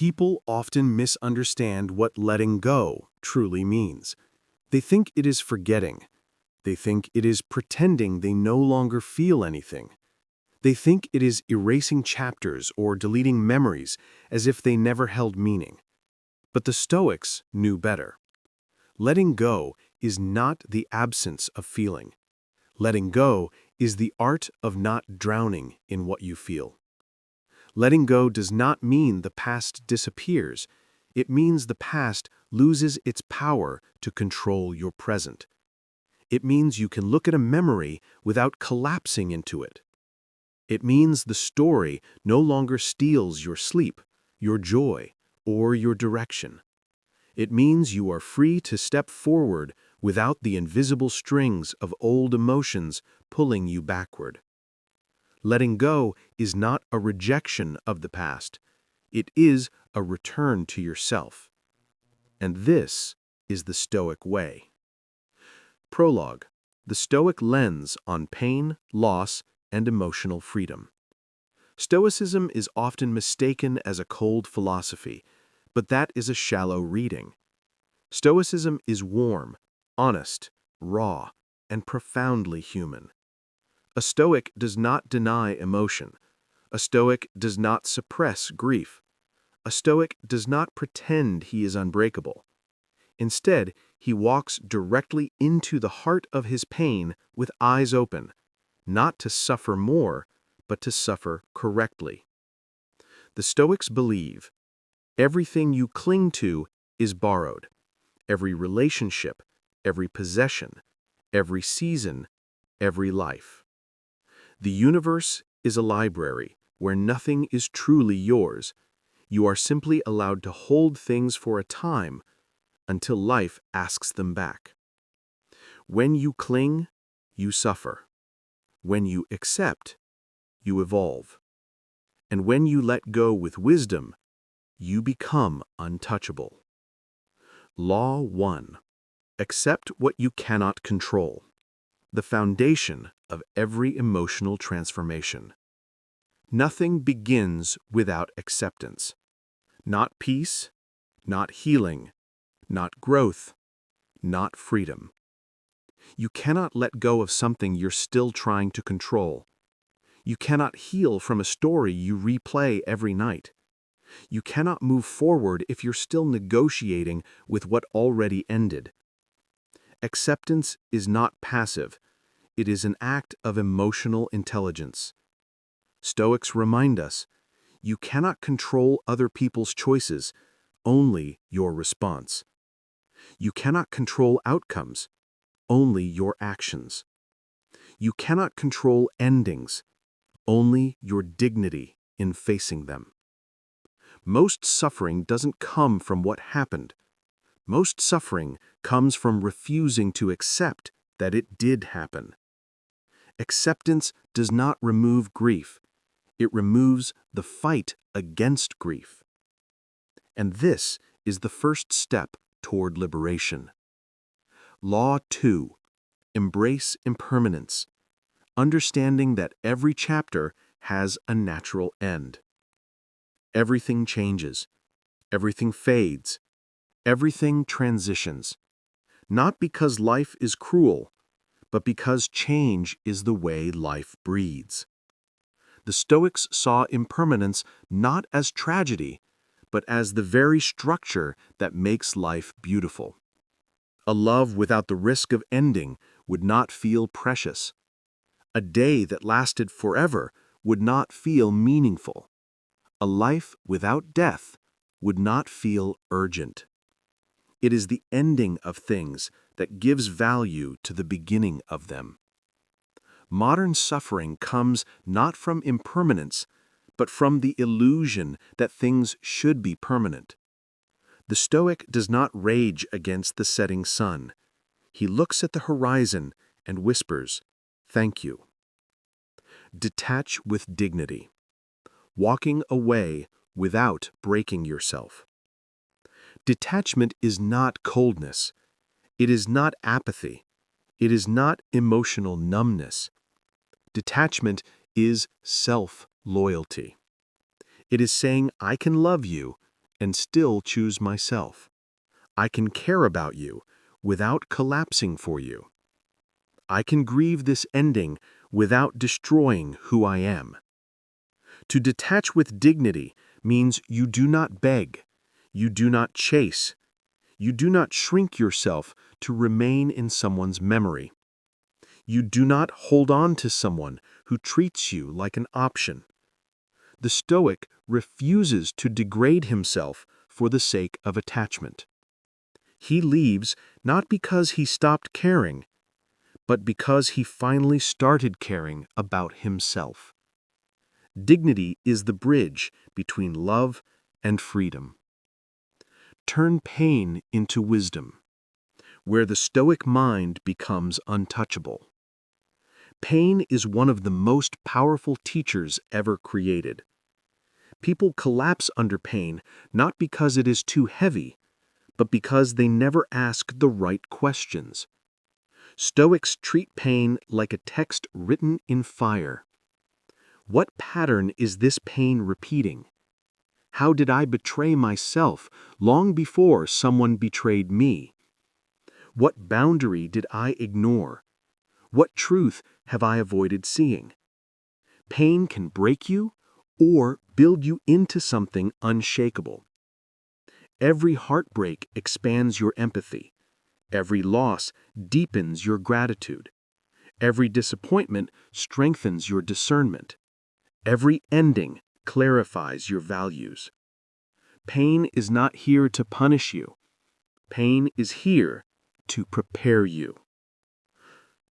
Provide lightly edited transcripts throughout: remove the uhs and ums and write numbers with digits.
People often misunderstand what letting go truly means. They think it is forgetting. They think it is pretending they no longer feel anything. They think it is erasing chapters or deleting memories as if they never held meaning. But the Stoics knew better. Letting go is not the absence of feeling. Letting go is the art of not drowning in what you feel. Letting go does not mean the past disappears. It means the past loses its power to control your present. It means you can look at a memory without collapsing into it. It means the story no longer steals your sleep, your joy, or your direction. It means you are free to step forward without the invisible strings of old emotions pulling you backward. Letting go is not a rejection of the past. It is a return to yourself. And this is the Stoic way. Prologue: the Stoic lens on pain, loss, and emotional freedom. Stoicism is often mistaken as a cold philosophy, but that is a shallow reading. Stoicism is warm, honest, raw, and profoundly human. A Stoic does not deny emotion. A Stoic does not suppress grief. A Stoic does not pretend he is unbreakable. Instead, he walks directly into the heart of his pain with eyes open, not to suffer more, but to suffer correctly. The Stoics believe everything you cling to is borrowed. Every relationship, every possession, every season, every life. The universe is a library where nothing is truly yours. You are simply allowed to hold things for a time until life asks them back. When you cling, you suffer. When you accept, you evolve. And when you let go with wisdom, you become untouchable. Law 1. Accept what you cannot control. The foundation of every emotional transformation. Nothing begins without acceptance. Not peace, not healing, not growth, not freedom. You cannot let go of something you're still trying to control. You cannot heal from a story you replay every night. You cannot move forward if you're still negotiating with what already ended. Acceptance is not passive. It is an act of emotional intelligence. Stoics remind us, you cannot control other people's choices, only your response. You cannot control outcomes, only your actions. You cannot control endings, only your dignity in facing them. Most suffering doesn't come from what happened. Most suffering comes from refusing to accept that it did happen. Acceptance does not remove grief. It removes the fight against grief. And this is the first step toward liberation. Law 2. Embrace impermanence, understanding that every chapter has a natural end. Everything changes. Everything fades. Everything transitions. Not because life is cruel, but because change is the way life breathes. The Stoics saw impermanence not as tragedy, but as the very structure that makes life beautiful. A love without the risk of ending would not feel precious. A day that lasted forever would not feel meaningful. A life without death would not feel urgent. It is the ending of things that gives value to the beginning of them. Modern suffering comes not from impermanence, but from the illusion that things should be permanent. The Stoic does not rage against the setting sun. He looks at the horizon and whispers, "Thank you." Detach with dignity, walking away without breaking yourself. Detachment is not coldness. It is not apathy. It is not emotional numbness. Detachment is self-loyalty. It is saying, I can love you, and still choose myself. I can care about you without collapsing for you. I can grieve this ending without destroying who I am. To detach with dignity means you do not beg, you do not chase, you do not shrink yourself to remain in someone's memory. You do not hold on to someone who treats you like an option. The Stoic refuses to degrade himself for the sake of attachment. He leaves not because he stopped caring, but because he finally started caring about himself. Dignity is the bridge between love and freedom. Turn pain into wisdom, where the Stoic mind becomes untouchable. Pain is one of the most powerful teachers ever created. People collapse under pain not because it is too heavy, but because they never ask the right questions. Stoics treat pain like a text written in fire. What pattern is this pain repeating? How did I betray myself long before someone betrayed me? What boundary did I ignore? What truth have I avoided seeing? Pain can break you or build you into something unshakable. Every heartbreak expands your empathy. Every loss deepens your gratitude. Every disappointment strengthens your discernment. Every ending clarifies your values. Pain is not here to punish you. Pain is here to prepare you.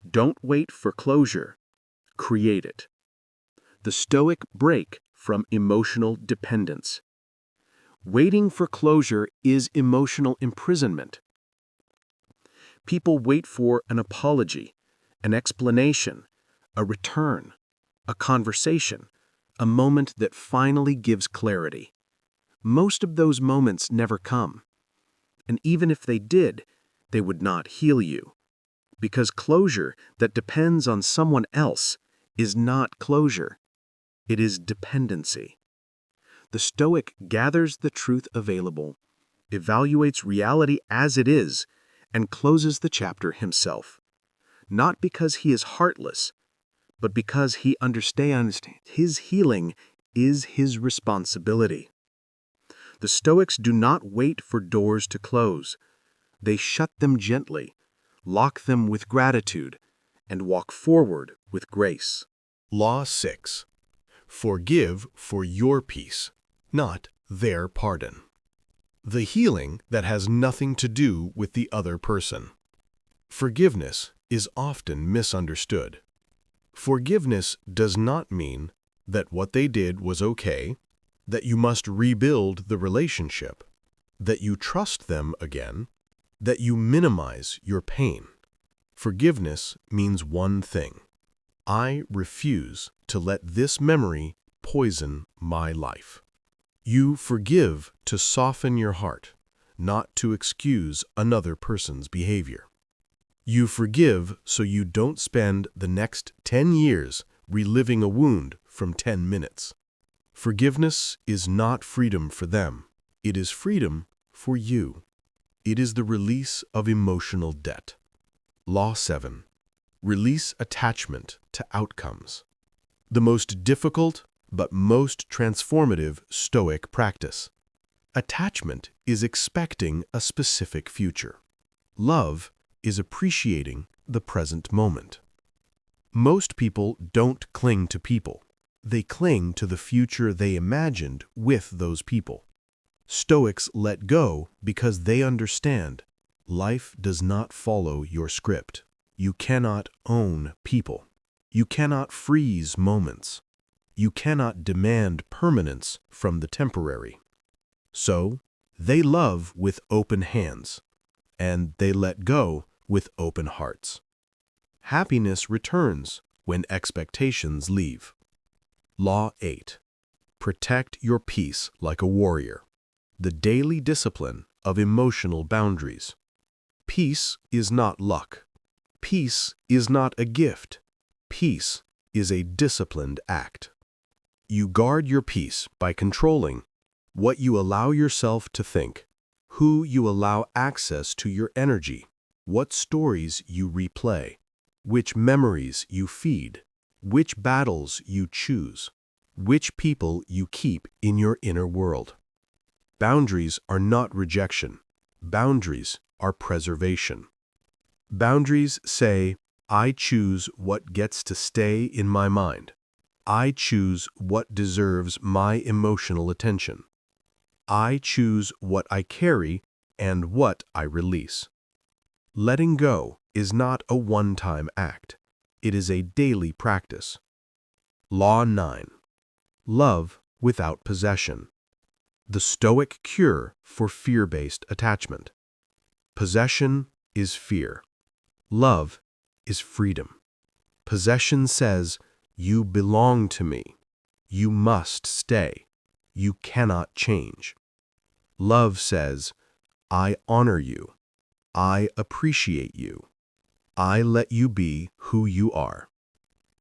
Don't wait for closure. Create it. The Stoic break from emotional dependence. Waiting for closure is emotional imprisonment. People wait for an apology, an explanation, a return, a conversation, a moment that finally gives clarity. Most of those moments never come. And even if they did, they would not heal you. Because closure that depends on someone else is not closure. It is dependency. The Stoic gathers the truth available, evaluates reality as it is, and closes the chapter himself. Not because he is heartless, but because he understands his healing is his responsibility. The Stoics do not wait for doors to close. They shut them gently, lock them with gratitude, and walk forward with grace. Law 6. Forgive for your peace, not their pardon. The healing that has nothing to do with the other person. Forgiveness is often misunderstood. Forgiveness does not mean that what they did was okay, that you must rebuild the relationship, that you trust them again, that you minimize your pain. Forgiveness means one thing: I refuse to let this memory poison my life. You forgive to soften your heart, not to excuse another person's behavior. You forgive so you don't spend the next 10 years reliving a wound from 10 minutes. Forgiveness is not freedom for them. It is freedom for you. It is the release of emotional debt. Law 7. Release attachment to outcomes. The most difficult but most transformative Stoic practice. Attachment is expecting a specific future. Love is appreciating the present moment. Most people don't cling to people. They cling to the future they imagined with those people. Stoics let go because they understand life does not follow your script. You cannot own people. You cannot freeze moments. You cannot demand permanence from the temporary. So, they love with open hands, and they let go with open hearts. Happiness returns when expectations leave. Law 8. Protect your peace like a warrior. The daily discipline of emotional boundaries. Peace is not luck. Peace is not a gift. Peace is a disciplined act. You guard your peace by controlling, what you allow yourself to think, who you allow access to your energy, what stories you replay, which memories you feed, which battles you choose, which people you keep in your inner world. Boundaries are not rejection. Boundaries are preservation. Boundaries say, I choose what gets to stay in my mind. I choose what deserves my emotional attention. I choose what I carry and what I release. Letting go is not a one-time act. It is a daily practice. Law 9. Love without possession. The Stoic cure for fear-based attachment. Possession is fear. Love is freedom. Possession says, you belong to me. You must stay. You cannot change. Love says, I honor you. I appreciate you. I let you be who you are.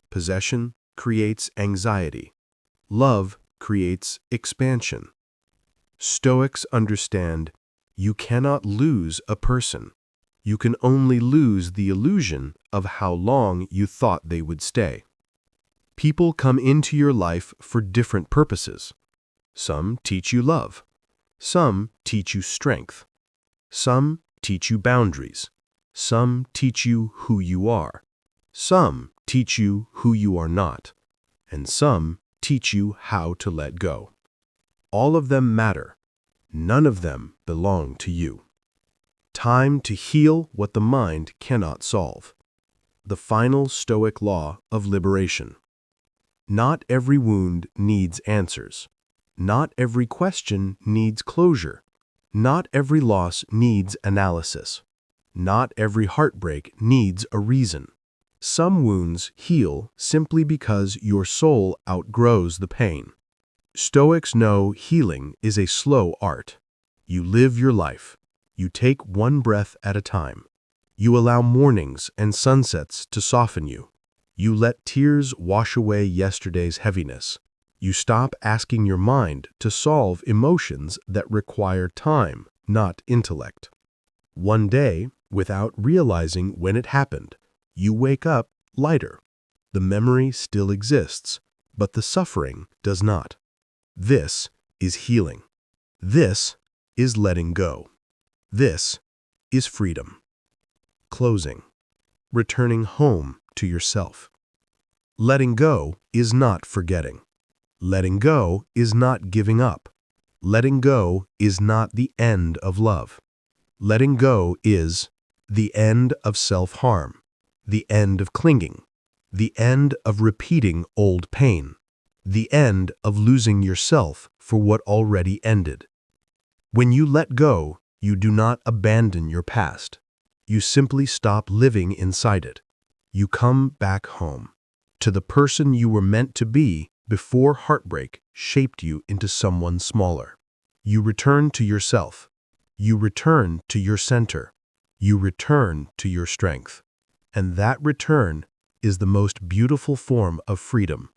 Possession creates anxiety. Love creates expansion. Stoics understand you cannot lose a person. You can only lose the illusion of how long you thought they would stay. People come into your life for different purposes. Some teach you love. Some teach you strength. Some teach you boundaries. Some teach you who you are. Some teach you who you are not. And some teach you how to let go. All of them matter. None of them belong to you. Time to heal what the mind cannot solve. The final Stoic law of liberation. Not every wound needs answers. Not every question needs closure. Not every loss needs analysis. Not every heartbreak needs a reason. Some wounds heal simply because your soul outgrows the pain. Stoics know healing is a slow art. You live your life. You take one breath at a time. You allow mornings and sunsets to soften you. You let tears wash away yesterday's heaviness. You stop asking your mind to solve emotions that require time, not intellect. One day, without realizing when it happened, you wake up lighter. The memory still exists, but the suffering does not. This is healing. This is letting go. This is freedom. Closing. Returning home to yourself. Letting go is not forgetting. Letting go is not giving up. Letting go is not the end of love. Letting go is the end of self-harm, the end of clinging, the end of repeating old pain, the end of losing yourself for what already ended. When you let go, you do not abandon your past. You simply stop living inside it. You come back home, to the person you were meant to be before heartbreak shaped you into someone smaller. You return to yourself. You return to your center. You return to your strength. And that return is the most beautiful form of freedom.